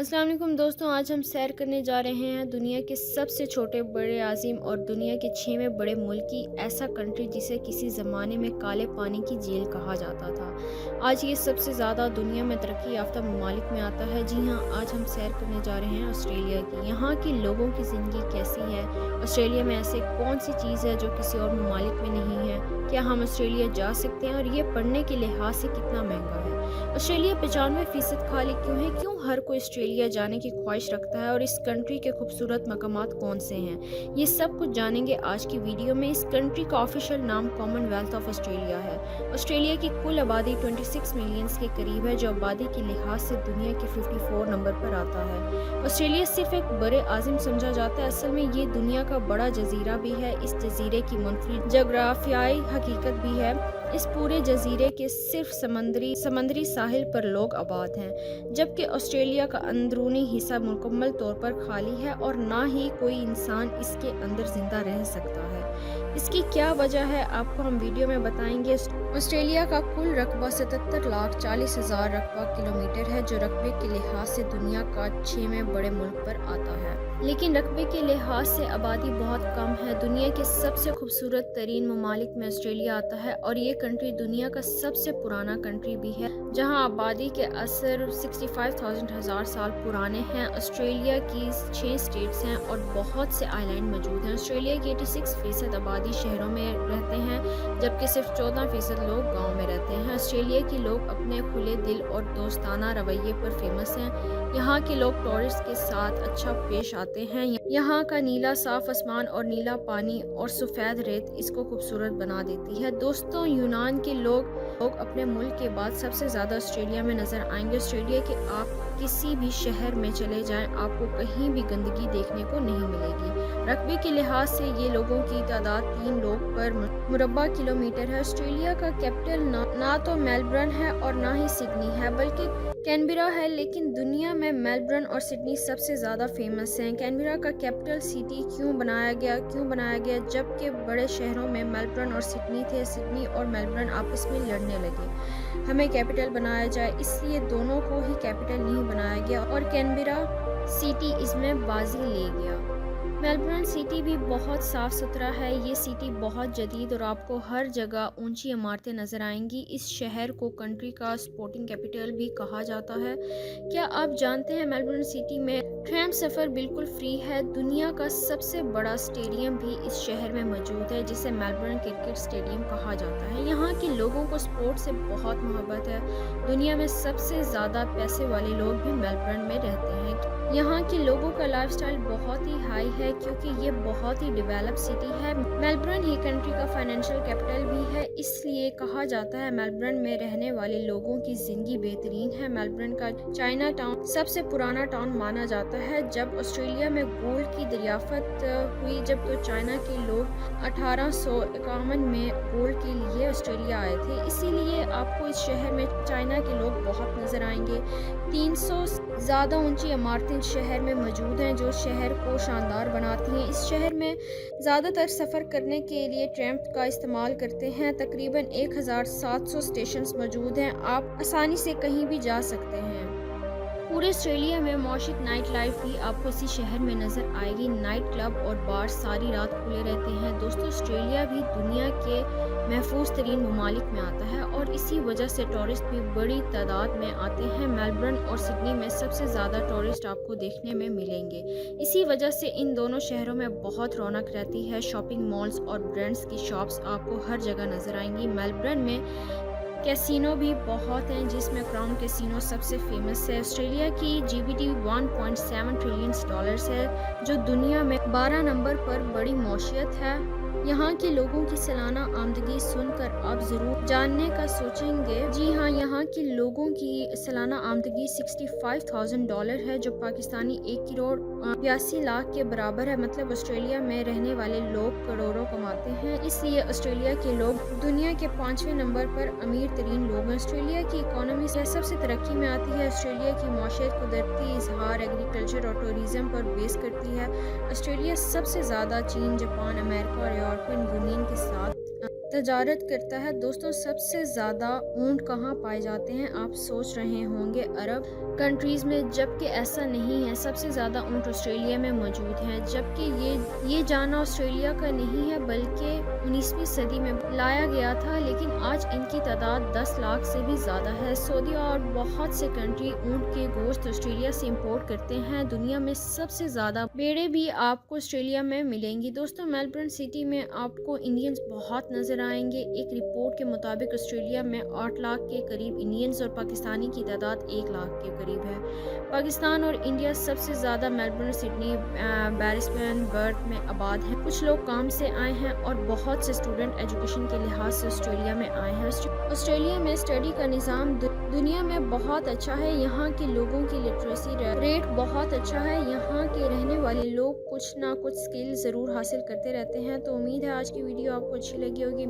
अस्सलाम वालेकुम दोस्तों, आज हम सैर करने जा रहे हैं दुनिया के सबसे छोटे बड़े अज़ीम और दुनिया के 6वें बड़े मुल्क की ऐसा कंट्री जिसे किसी ज़माने में काले पानी की झील कहा जाता था। आज ये सबसे ज़्यादा दुनिया में तरक्की याफ्ता ममालिक में आता है। जी हाँ, आज हम सैर करने जा रहे हैं ऑस्ट्रेलिया की। यहाँ के लोगों की ज़िंदगी कैसी है, ऑस्ट्रेलिया में ऐसे कौन सी चीज़ है जो किसी और ममालिक में नहीं है, क्या हम ऑस्ट्रेलिया जा सकते हैं और ये पढ़ने के लिहाज से कितना महंगा है। ऑस्ट्रेलिया 95% खाली क्यों है, क्यों हर कोई ऑस्ट्रेलिया जाने की ख्वाहिश रखता है और इस कंट्री के खूबसूरत मकामात कौन से हैं, ये सब कुछ जानेंगे आज की वीडियो में। इस कंट्री का ऑफिशियल नाम कॉमनवेल्थ ऑफ ऑस्ट्रेलिया है। ऑस्ट्रेलिया की कुल आबादी 26 मिलियंस के करीब है, जो आबादी के लिहाज से दुनिया के 54 नंबर पर आता है। ऑस्ट्रेलिया सिर्फ एक बड़े आज़म समझा जाता है, असल में ये दुनिया का बड़ा जजीरा भी है। इस जजीरे की मुनफरिद जोग्राफियाई हकीकत भी है। इस पूरे जजीरे के सिर्फ समंदरी साहिल पर लोग आबाद हैं, जबकि ऑस्ट्रेलिया का अंदरूनी हिस्सा मुकम्मल तौर पर खाली है और ना ही कोई इंसान इसके अंदर जिंदा रह सकता है। इसकी क्या वजह है, आपको हम वीडियो में बताएंगे। ऑस्ट्रेलिया का कुल रकबा 77,40,000 रकबा किलोमीटर है, जो रकबे के लिहाज से दुनिया का 6वें बड़े मुल्क पर आता है, लेकिन रकबे के लिहाज से आबादी बहुत कम है। दुनिया के सबसे खूबसूरत तरीन ममालिक में ऑस्ट्रेलिया आता है और ये कंट्री दुनिया का सबसे पुराना कंट्री भी है, जहां आबादी के असर 65,000 साल पुराने हैं। ऑस्ट्रेलिया की 6 स्टेट्स हैं और बहुत से आइलैंड मौजूद हैं। ऑस्ट्रेलिया की 86% आबादी शहरों में रहते हैं, जबकि सिर्फ 14% लोग गाँव में रहते हैं। ऑस्ट्रेलिया के लोग अपने खुले दिल और दोस्ताना रवैये पर फेमस हैं। यहाँ के लोग टूरिस्ट के साथ अच्छा पेश आते हैं। यहाँ का नीला साफ आसमान और नीला पानी और सफ़ेद रेत इसको खूबसूरत बना देती है। दोस्तों, यूनान के लोग अपने मुल्क के बाद सबसे ज़्यादा ऑस्ट्रेलिया में नज़र आएंगे। ऑस्ट्रेलिया के आप किसी भी शहर में चले जाएं, आपको कहीं भी गंदगी देखने को नहीं मिलेगी। रकबे के लिहाज से ये लोगों की तादाद 3 लोग पर मुरब्बा किलोमीटर है। ऑस्ट्रेलिया का कैपिटल ना तो मेलबर्न है और ना ही सिडनी है, बल्कि कैनबरा है। लेकिन दुनिया में मेलबर्न और सिडनी सबसे ज़्यादा फेमस हैं। कैनबरा का कैपिटल सिटी क्यों बनाया गया जबकि बड़े शहरों में मेलबर्न और सिडनी थे। सिडनी और मेलबर्न आपस में लड़ने लगे, हमें कैपिटल बनाया जाए, इसलिए दोनों को ही कैपिटल नहीं बनाया गया और कैनबरा सिटी इसमें बाजी ले गया। मेलबर्न सिटी भी बहुत साफ़ सुथरा है। ये सिटी बहुत जदीद और आपको हर जगह ऊंची इमारतें नज़र आएंगी। इस शहर को कंट्री का स्पोर्टिंग कैपिटल भी कहा जाता है। क्या आप जानते हैं मेलबर्न सिटी में ट्रेन सफ़र बिल्कुल फ्री है। दुनिया का सबसे बड़ा स्टेडियम भी इस शहर में मौजूद है, जिसे मेलबर्न क्रिकेट स्टेडियम कहा जाता है। यहाँ के लोगों को स्पोर्ट से बहुत मोहब्बत है। दुनिया में सबसे ज़्यादा पैसे वाले लोग भी मेलबर्न में रहते हैं। यहाँ के लोगों का लाइफस्टाइल बहुत ही हाई है, क्योंकि ये बहुत ही डेवलप सिटी है। मेलबर्न ही कंट्री का फाइनेंशियल कैपिटल भी है, इसलिए कहा जाता है मेलबर्न में रहने वाले लोगों की ज़िंदगी बेहतरीन है। मेलबर्न का चाइना टाउन सबसे पुराना टाउन माना जाता है। जब ऑस्ट्रेलिया में गोल्ड की दरियाफ्त हुई, जब तो चाइना के लोग 1851 में गोल्ड के लिए ऑस्ट्रेलिया आए थे, इसीलिए आपको इस शहर में चाइना के लोग बहुत नज़र आएंगे। 300 ज़्यादा ऊंची इमारतें शहर में मौजूद हैं, जो शहर को शानदार बनाती हैं। इस शहर में ज़्यादातर सफ़र करने के लिए ट्रेन का इस्तेमाल करते हैं। तकरीबन 1700 स्टेशंस मौजूद हैं, आप आसानी से कहीं भी जा सकते हैं। पूरे ऑस्ट्रेलिया में मौशूद नाइट लाइफ भी आपको इसी शहर में नज़र आएगी। नाइट क्लब और बार सारी रात खुले रहते हैं। दोस्तों, ऑस्ट्रेलिया भी दुनिया के महफूज तरीन ममालिक में आता है और इसी वजह से टूरिस्ट भी बड़ी तादाद में आते हैं। मेलबर्न और सिडनी में सबसे ज़्यादा टूरिस्ट आपको देखने में मिलेंगे। इसी वजह से इन दोनों शहरों में बहुत रौनक रहती है। शॉपिंग मॉल्स और ब्रांड्स की शॉप्स आपको हर जगह नज़र आएंगी। मेलबर्न में कैसीनो भी बहुत हैं, जिसमें क्राउन कैसीनो सबसे फेमस है। ऑस्ट्रेलिया की जीडीपी 1.7 ट्रिलियन डॉलर्स है, जो दुनिया में 12 नंबर पर बड़ी मौशियत है। यहाँ के लोगों की सालाना आमदनी सुनकर आप ज़रूर जानने का सोचेंगे। जी हाँ, यहाँ के लोगों की सालाना आमदनी $65,000 है, जो पाकिस्तानी 1,82,00,000 के बराबर है। मतलब ऑस्ट्रेलिया में रहने वाले लोग करोड़ों कमाते हैं, इसलिए ऑस्ट्रेलिया के लोग दुनिया के 5वें नंबर पर अमीर तरीन लोग हैं। ऑस्ट्रेलिया की इकोनॉमी सबसे तरक्की में आती है। ऑस्ट्रेलिया की माशियत कुदरती इजहार, एग्रीकल्चर और टूरिज़म पर बेस करती है। ऑस्ट्रेलिया सबसे ज़्यादा चीन, जापान, अमेरिका और यूरोपियन यूनियन के साथ तजारत करता है। दोस्तों, सबसे ज़्यादा ऊँट कहाँ पाए जाते हैं? आप सोच रहे होंगे अरब कंट्रीज़ में, जबकि ऐसा नहीं है। सबसे ज़्यादा ऊँट ऑस्ट्रेलिया में मौजूद हैं, जबकि ये जानना ऑस्ट्रेलिया का नहीं है बल्कि 19वीं सदी में लाया गया था, लेकिन आज इनकी तादाद 10 लाख से भी ज़्यादा है। सऊदी और बहुत से कंट्री ऊँट के गोश्त ऑस्ट्रेलिया से इंपोर्ट करते हैं। दुनिया में सबसे ज़्यादा भेड़ें भी आपको ऑस्ट्रेलिया में मिलेंगी। दोस्तों, मेलबर्न सिटी में आपको इंडियंस बहुत नज़र आएंगे। एक रिपोर्ट के मुताबिक ऑस्ट्रेलिया में 8 लाख के करीब इंडियंस और पाकिस्तानी की तादाद 1 लाख के करीब है। पाकिस्तान और इंडिया सबसे ज़्यादा मेलबर्न, सिडनी, ब्रिस्बेन, पर्थ में आबाद हैं। कुछ लोग काम से आए हैं और बहुत से स्टूडेंट एजुकेशन के लिहाज से ऑस्ट्रेलिया में आए हैं। ऑस्ट्रेलिया में स्टडी का निज़ाम दुनिया में बहुत अच्छा है। यहाँ के लोगों की लिटरेसी रेट बहुत अच्छा है। यहाँ के रहने वाले लोग कुछ ना कुछ स्किल ज़रूर हासिल करते रहते हैं। तो उम्मीद है आज की वीडियो आपको अच्छी लगी होगी।